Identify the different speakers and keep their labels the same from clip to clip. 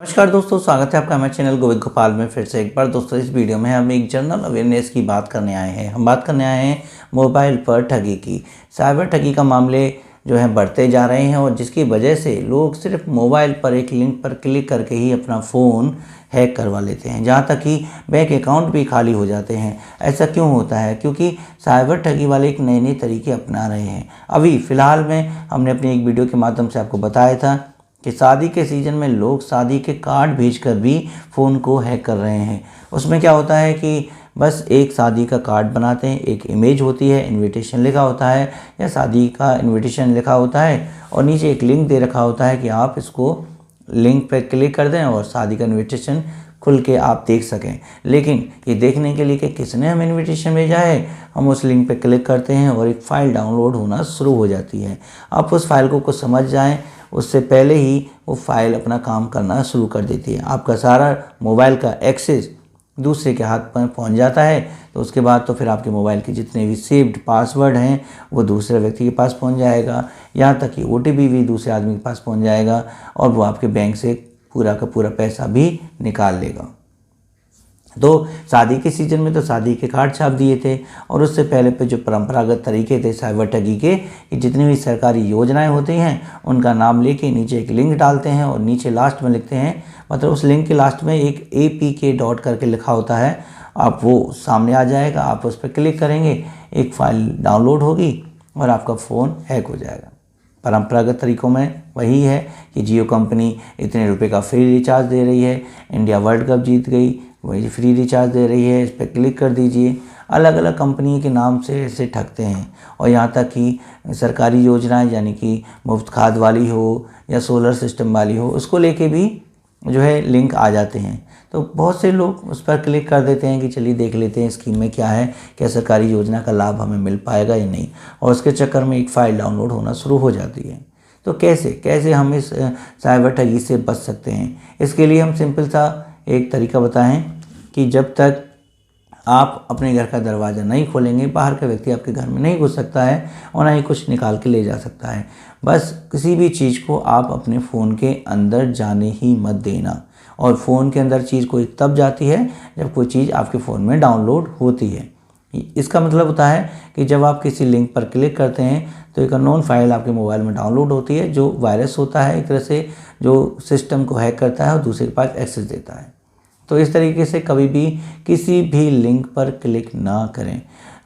Speaker 1: नमस्कार दोस्तों, स्वागत है आपका हमारे चैनल गोविंद गोपाल में फिर से एक बार। दोस्तों, इस वीडियो में हम एक जनरल अवेयरनेस की बात करने आए हैं। हम बात करने आए हैं मोबाइल पर ठगी की। साइबर ठगी का मामले जो है बढ़ते जा रहे हैं और जिसकी वजह से लोग सिर्फ मोबाइल पर एक लिंक पर क्लिक करके ही अपना फ़ोन हैक करवा लेते हैं, जहाँ तक कि बैंक अकाउंट भी खाली हो जाते हैं। ऐसा क्यों होता है? क्योंकि साइबर ठगी वाले एक नए नए तरीके अपना रहे हैं। अभी फ़िलहाल में हमने अपनी एक वीडियो के माध्यम से आपको बताया था कि शादी के सीज़न में लोग शादी के कार्ड भेजकर भी फ़ोन को हैक कर रहे हैं। उसमें क्या होता है कि बस एक शादी का कार्ड बनाते हैं, एक इमेज होती है, इनविटेशन लिखा होता है या शादी का इनविटेशन लिखा होता है और नीचे एक लिंक दे रखा होता है कि आप इसको लिंक पर क्लिक कर दें और शादी का इनविटेशन खुल के आप देख सकें। लेकिन ये देखने के लिए कि किसने हमें इनविटेशन भेजा है, हम उस लिंक पर क्लिक करते हैं और एक फ़ाइल डाउनलोड होना शुरू हो जाती है। आप उस फाइल को कुछ समझ जाएं, उससे पहले ही वो फाइल अपना काम करना शुरू कर देती है। आपका सारा मोबाइल का एक्सेस दूसरे के हाथ पर पहुंच जाता है, तो उसके बाद तो फिर आपके मोबाइल के जितने भी सेव्ड पासवर्ड हैं वो दूसरे व्यक्ति के पास पहुंच जाएगा। यहाँ तक कि OTP भी दूसरे आदमी के पास पहुंच जाएगा और वो आपके बैंक से पूरा का पूरा पैसा भी निकाल लेगा। तो शादी के सीज़न में तो शादी के कार्ड छाप दिए थे और उससे पहले पे जो परंपरागत तरीके थे साइबर ठगी के, कि जितनी भी सरकारी योजनाएं होती हैं उनका नाम लेके नीचे एक लिंक डालते हैं और नीचे लास्ट में लिखते हैं, मतलब उस लिंक के लास्ट में एक APK डॉट करके लिखा होता है। आप वो सामने आ जाएगा, आप उस पर क्लिक करेंगे, एक फ़ाइल डाउनलोड होगी और आपका फ़ोन हैक हो जाएगा। परंपरागत तरीक़ों में वही है कि जियो कंपनी इतने रुपए का फ्री रिचार्ज दे रही है, इंडिया वर्ल्ड कप जीत गई, वही फ्री रिचार्ज दे रही है, इस पर क्लिक कर दीजिए। अलग अलग कंपनी के नाम से इसे ठगते हैं और यहाँ तक कि सरकारी योजनाएं यानी कि मुफ्त खाद वाली हो या सोलर सिस्टम वाली हो, उसको लेके भी जो है लिंक आ जाते हैं। तो बहुत से लोग उस पर क्लिक कर देते हैं कि चलिए देख लेते हैं स्कीम में क्या है, क्या सरकारी योजना का लाभ हमें मिल पाएगा या नहीं, और उसके चक्कर में एक फ़ाइल डाउनलोड होना शुरू हो जाती है। तो कैसे हम इस साइबर ठगी से बच सकते हैं? इसके लिए हम सिंपल सा एक तरीका बताएं कि जब तक आप अपने घर का दरवाज़ा नहीं खोलेंगे, बाहर का व्यक्ति आपके घर में नहीं घुस सकता है और ना ही कुछ निकाल के ले जा सकता है। बस किसी भी चीज़ को आप अपने फ़ोन के अंदर जाने ही मत देना, और फ़ोन के अंदर चीज़ कोई तब जाती है जब कोई चीज़ आपके फ़ोन में डाउनलोड होती है। इसका मतलब होता है कि जब आप किसी लिंक पर क्लिक करते हैं तो एक अननोन फाइल आपके मोबाइल में डाउनलोड होती है, जो वायरस होता है एक तरह से, जो सिस्टम को हैक करता है और दूसरे के पास एक्सेस देता है। तो इस तरीके से कभी भी किसी भी लिंक पर क्लिक ना करें,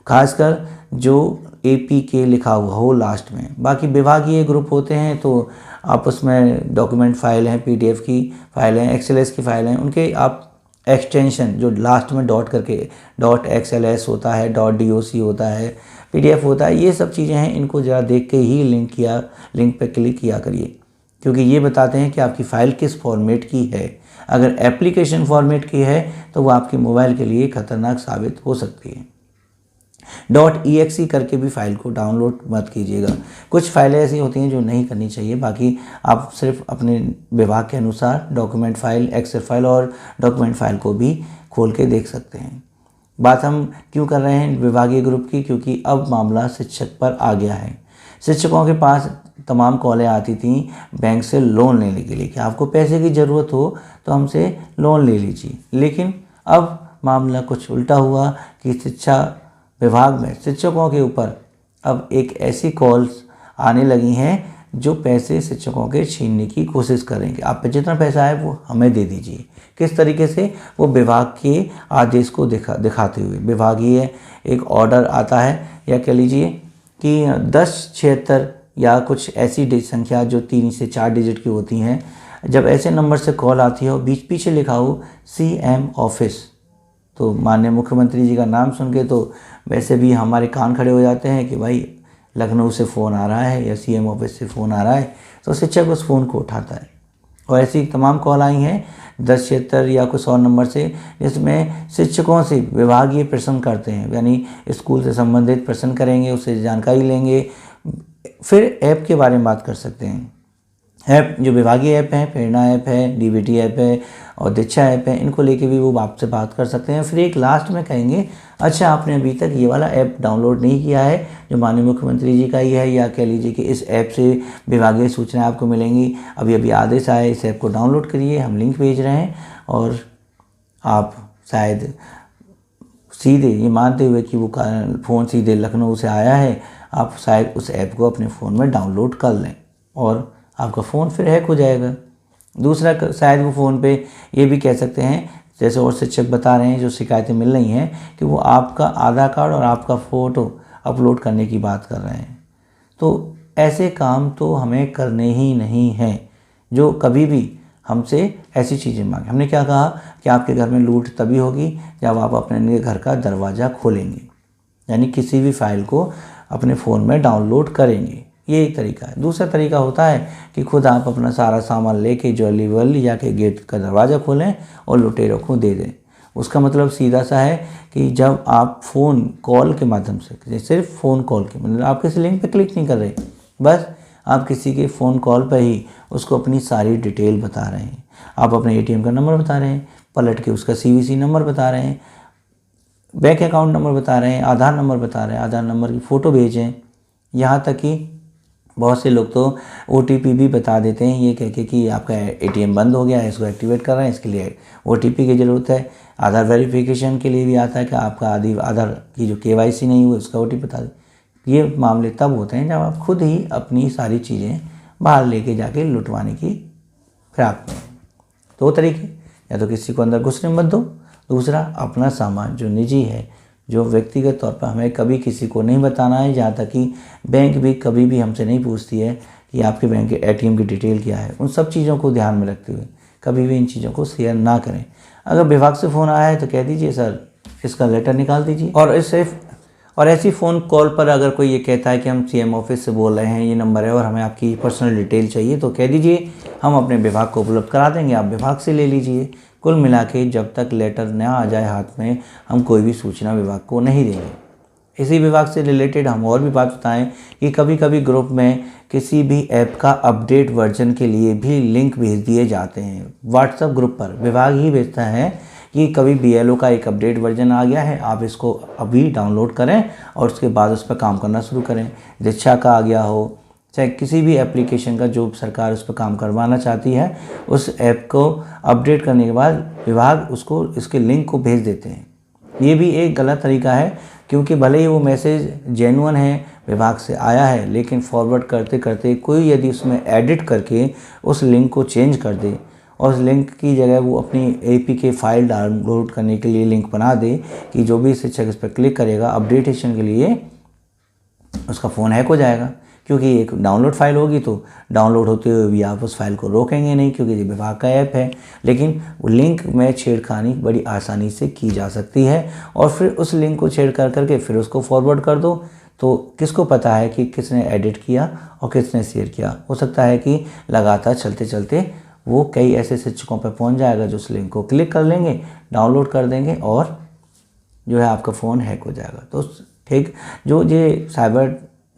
Speaker 1: खासकर जो APK लिखा हुआ हो लास्ट में। बाकी विभागीय ग्रुप होते हैं तो आप उसमें डॉक्यूमेंट फाइल हैं, PDF की फाइल हैं, XLS की फाइल हैं, उनके आप एक्सटेंशन जो लास्ट में डॉट करके .xls होता है, .doc होता है, PDF होता है, ये सब चीज़ें हैं, इनको ज़रा देख के ही लिंक पर क्लिक किया करिए, क्योंकि ये बताते हैं कि आपकी फ़ाइल किस फॉर्मेट की है। अगर एप्लीकेशन फॉर्मेट की है तो वो आपके मोबाइल के लिए खतरनाक साबित हो सकती है। .exe करके भी फ़ाइल को डाउनलोड मत कीजिएगा। कुछ फाइलें ऐसी होती हैं जो नहीं करनी चाहिए, बाकी आप सिर्फ अपने विभाग के अनुसार डॉक्यूमेंट फाइल, एक्सेल फाइल और डॉक्यूमेंट फाइल को भी खोल के देख सकते हैं। बात हम क्यों कर रहे हैं विभागीय ग्रुप की? क्योंकि अब मामला शिक्षक पर आ गया है। शिक्षकों के पास तमाम कॉलें आती थी बैंक से लोन लेने के लिए कि आपको पैसे की ज़रूरत हो तो हमसे लोन ले लीजिए। लेकिन अब मामला कुछ उल्टा हुआ कि शिक्षा विभाग में शिक्षकों के ऊपर अब एक ऐसी कॉल्स आने लगी हैं जो पैसे शिक्षकों के छीनने की कोशिश करेंगे। आप पे जितना पैसा है वो हमें दे दीजिए। किस तरीके से? वो विभाग के आदेश को दिखाते हुए विभागीय एक ऑर्डर आता है, या कह लीजिए कि 1076 या कुछ ऐसी संख्या जो 3 से 4 डिजिट की होती हैं, जब ऐसे नंबर से कॉल आती है और पीछे लिखा हो CM ऑफिस, तो माननीय मुख्यमंत्री जी का नाम सुन के तो वैसे भी हमारे कान खड़े हो जाते हैं कि भाई लखनऊ से फ़ोन आ रहा है या CM ऑफिस से फ़ोन आ रहा है। तो शिक्षक उस फ़ोन को उठाता है और ऐसी तमाम कॉल आई हैं 1076 या कुछ और नंबर से, जिसमें शिक्षकों से विभागीय प्रश्न करते हैं, यानी स्कूल से संबंधित प्रश्न करेंगे, उससे जानकारी लेंगे। फिर ऐप के बारे में बात कर सकते हैं ऐप जो विभागीय ऐप हैं, प्रेरणा ऐप है, डीबीटी ऐप है और दीक्षा ऐप है, इनको लेके भी वो आपसे बात कर सकते हैं। फिर एक लास्ट में कहेंगे, अच्छा आपने अभी तक ये वाला ऐप डाउनलोड नहीं किया है जो माननीय मुख्यमंत्री जी का ही है, या कह लीजिए कि इस ऐप से विभागीय सूचनाएं आपको मिलेंगी, अभी अभी आदेश आए, इस ऐप को डाउनलोड करिए, हम लिंक भेज रहे हैं। और आप शायद सीधे ये मानते हुए कि वो फ़ोन सीधे लखनऊ से आया है, आप शायद उस ऐप को अपने फ़ोन में डाउनलोड कर लें और आपका फ़ोन फिर हैक हो जाएगा। दूसरा, शायद वो फ़ोन पे ये भी कह सकते हैं, जैसे और शिक्षक बता रहे हैं, जो शिकायतें मिल रही हैं कि वो आपका आधार कार्ड और आपका फ़ोटो अपलोड करने की बात कर रहे हैं। तो ऐसे काम तो हमें करने ही नहीं हैं, जो कभी भी हमसे ऐसी चीज़ें मांगे। हमने क्या कहा कि आपके घर में लूट तभी होगी जब आप अपने घर का दरवाज़ा खोलेंगे, यानी किसी भी फाइल को अपने फ़ोन में डाउनलोड करेंगे। ये एक तरीका है। दूसरा तरीका होता है कि खुद आप अपना सारा सामान लेके ज्वेलरी वैली या के गेट का दरवाज़ा खोलें और लुटेरों को दे दें। उसका मतलब सीधा सा है कि जब आप फ़ोन कॉल के माध्यम से, सिर्फ फ़ोन कॉल के, मतलब आप किसी लिंक पे क्लिक नहीं कर रहे, बस आप किसी के फ़ोन कॉल पर ही उसको अपनी सारी डिटेल बता रहे हैं। आप अपने एटीएम का नंबर बता रहे हैं, पलट के उसका सीवीसी नंबर बता रहे हैं, बैंक अकाउंट नंबर बता रहे हैं, आधार नंबर बता रहे हैं, आधार नंबर की फ़ोटो भेजें। यहाँ तक कि बहुत से लोग तो ओटीपी भी बता देते हैं, ये कह के कि आपका एटीएम बंद हो गया है, इसको एक्टिवेट कर रहे हैं, इसके लिए ओटीपी की ज़रूरत है। आधार वेरिफिकेशन के लिए भी आता है कि आपका आधार की जो केवाईसी नहीं हुई उसका ओटीपी बता दें। ये मामले तब होते हैं जब आप खुद ही अपनी सारी चीज़ें बाहर लेके जाके लुटवाने की फिराक में। दो तरीके, या तो किसी को अंदर घुसने मत दो, दूसरा अपना सामान जो निजी है, जो व्यक्तिगत तौर पर हमें कभी किसी को नहीं बताना है, जहाँ तक कि बैंक भी कभी भी हमसे नहीं पूछती है कि आपके बैंक के एटीएम की डिटेल क्या है। उन सब चीज़ों को ध्यान में रखते हुए कभी भी इन चीज़ों को शेयर ना करें। अगर विभाग से फ़ोन आया है तो कह दीजिए सर इसका लेटर निकाल दीजिए। और ऐसी फ़ोन कॉल पर अगर कोई ये कहता है कि हम सीएम ऑफिस से बोल रहे हैं, ये नंबर है और हमें आपकी पर्सनल डिटेल चाहिए, तो कह दीजिए हम अपने विभाग को उपलब्ध करा देंगे, आप विभाग से ले लीजिए। कुल मिला के जब तक लेटर न आ जाए हाथ में, हम कोई भी सूचना विभाग को नहीं देंगे। इसी विभाग से रिलेटेड हम और भी बात बताएं कि कभी कभी ग्रुप में किसी भी ऐप का अपडेट वर्जन के लिए भी लिंक भेज दिए जाते हैं। व्हाट्सएप ग्रुप पर विभाग ही भेजता है कि कभी BLO का एक अपडेट वर्जन आ गया है, आप इसको अभी डाउनलोड करें और उसके बाद उस पर काम करना शुरू करें। दीक्षा का आ गया हो, चाहे किसी भी एप्लीकेशन का जो सरकार उस पर काम करवाना चाहती है, उस ऐप को अपडेट करने के बाद विभाग उसको इसके लिंक को भेज देते हैं। ये भी एक गलत तरीका है, क्योंकि भले ही वो मैसेज जेन्युइन है, विभाग से आया है, लेकिन फॉरवर्ड करते करते कोई यदि उसमें एडिट करके उस लिंक को चेंज कर दे और उस लिंक की जगह वो अपनी APK फाइल डाउनलोड करने के लिए लिंक बना दे कि जो भी शिक्षक इस पर क्लिक करेगा अपडेटेशन के लिए, उसका फ़ोन हैक हो जाएगा। क्योंकि एक डाउनलोड फाइल होगी तो डाउनलोड होते हुए भी आप उस फाइल को रोकेंगे नहीं, क्योंकि ये विभाग का ऐप है। लेकिन लिंक में छेड़खानी बड़ी आसानी से की जा सकती है और फिर उस लिंक को छेड़ करके फिर उसको फॉरवर्ड कर दो, तो किसको पता है कि किसने एडिट किया और किसने शेयर किया। हो सकता है कि लगातार चलते चलते वो कई ऐसे शिक्षकों पर पहुँच जाएगा जो उस लिंक को क्लिक कर लेंगे, डाउनलोड कर देंगे और जो है आपका फ़ोन हैक हो जाएगा। तो ठीक, जो ये साइबर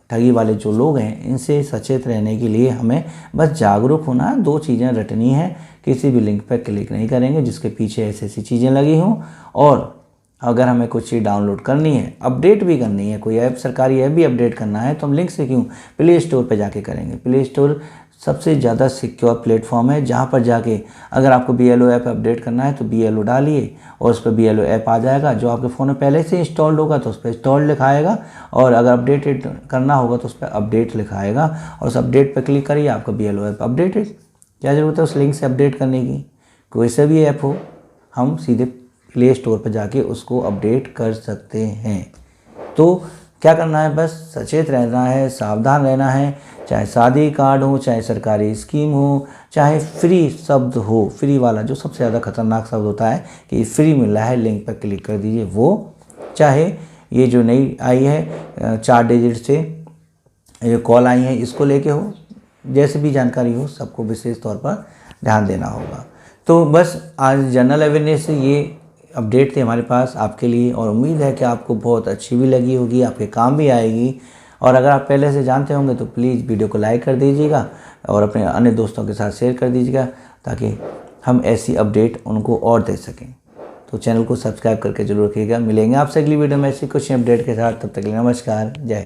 Speaker 1: ठगी वाले जो लोग हैं, इनसे सचेत रहने के लिए हमें बस जागरूक होना है। दो चीज़ें रटनी है, किसी भी लिंक पर क्लिक नहीं करेंगे जिसके पीछे ऐसी ऐसी चीज़ें लगी हों, और अगर हमें कुछ चीज़ डाउनलोड करनी है, अपडेट भी करनी है, कोई ऐप, सरकारी ऐप भी अपडेट करना है, तो हम लिंक से क्यों, प्ले स्टोर पर जाके करेंगे। प्ले स्टोर सबसे ज़्यादा सिक्योर प्लेटफॉर्म है, जहाँ पर जाके अगर आपको BLO ऐप अपडेट करना है तो BLO डालिए और उस पर BLO ऐप आ जाएगा। जो आपके फ़ोन में पहले से इंस्टॉल्ड होगा तो उस पर इंस्टॉल्ड लिखाएगा, और अगर अपडेटेड करना होगा तो उस पर अपडेट लिखाएगा, और उस अपडेट पर क्लिक करिए, आपका BLO ऐप अपडेटेड। क्या ज़रूरत है उस लिंक से अपडेट करने की? कोई सा भी ऐप हो, हम सीधे प्ले स्टोर पर जाके उसको अपडेट कर सकते हैं। तो क्या करना है, बस सचेत रहना है, सावधान रहना है। चाहे शादी कार्ड हो, चाहे सरकारी स्कीम हो, चाहे फ्री शब्द हो, फ्री वाला जो सबसे ज़्यादा खतरनाक शब्द होता है कि फ्री मिल रहा है, लिंक पर क्लिक कर दीजिए, वो, चाहे ये जो नई आई है 4 डिजिट से ये कॉल आई है, इसको लेके हो, जैसे भी जानकारी हो, सबको विशेष तौर पर ध्यान देना होगा। तो बस आज जनरल अवेयरनेस से ये अपडेट थे हमारे पास आपके लिए, और उम्मीद है कि आपको बहुत अच्छी भी लगी होगी, आपके काम भी आएगी। और अगर आप पहले से जानते होंगे तो प्लीज़ वीडियो को लाइक कर दीजिएगा, और अपने अन्य दोस्तों के साथ शेयर कर दीजिएगा ताकि हम ऐसी अपडेट उनको और दे सकें। तो चैनल को सब्सक्राइब करके जरूर रखिएगा। मिलेंगे आपसे अगली वीडियो में ऐसी कुछ अपडेट के साथ। तब तक के लिए नमस्कार, जय हिंद।